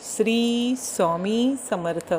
श्री स्वामी समर्थ.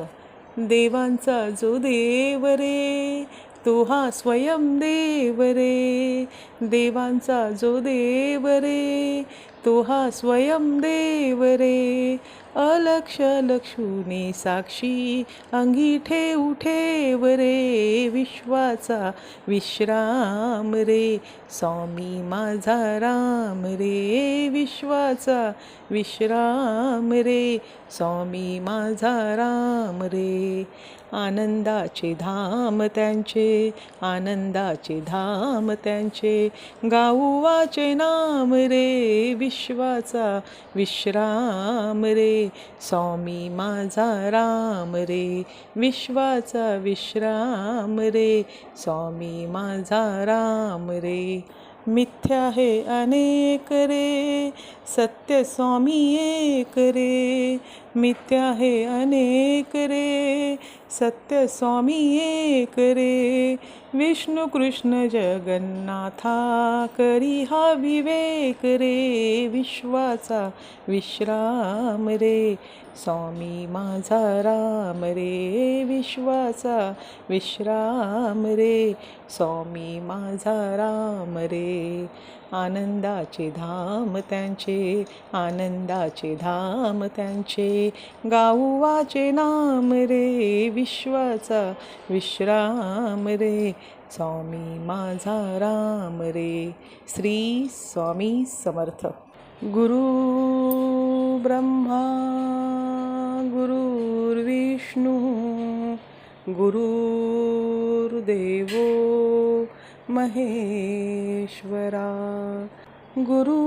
देवांचा जो देव रे, तो हा स्वयं देव रे. देवांचा जो देव रे, तो हा स्वयं देव रे. अलक्ष लक्षुनी साक्षी, अंगी ठेवू ठेव रे. विश्वाचा विश्राम रे, स्वामी माझा राम रे. विश्वाचा विश्राम रे, स्वामी माझा राम रे. आनंदाचे धाम त्यांचे, आनंदाचे धाम त्यांचे, गाऊ वाचे नाम रे. विश्वाचा विश्राम रे, स्वामी माझा राम रे. विश्वाचा विश्राम रे, स्वामी माझा राम रे. मिथ्या हे अनेक रे, सत्य स्वामी एक रे. मिथ्या हे अनेक रे, सत्य स्वामी एक रे. विष्णू कृष्ण जगन्नाथा, करी हा विवेक रे. विश्वाचा विश्राम रे, स्वामी माझा राम रे. विश्वाचा विश्राम रे, स्वामी माझा राम रे. आनंदाचे धाम त्यांचे, आनंदाचे धाम त्यांचे, गाऊ वाचे नाम रे. विश्वाचा विश्राम रे, स्वामी माझा राम रे. श्री स्वामी समर्थ. गुरु ब्रह्मा गुरुर्विष्णू, गुरुर्देवो महेश्वरा. गुरु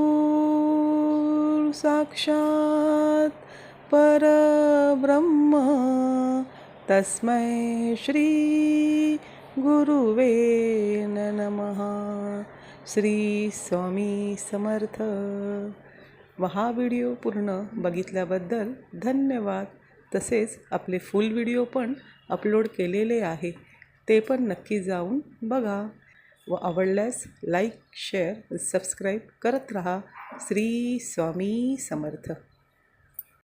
साक्षात परब्रह्म, तस्मै श्री गुरुवे नमः. श्री स्वामी समर्थ. हा व्हिडिओ पूर्ण बघितल्याबद्दल धन्यवाद. तसेच आपले फुल व्हिडिओ पण अपलोड केलेले आहे, ते पण नक्की जाऊन बघा. व आवडल्यास लाईक, शेअर, सबस्क्राईब करत रहा. श्री स्वामी समर्थ.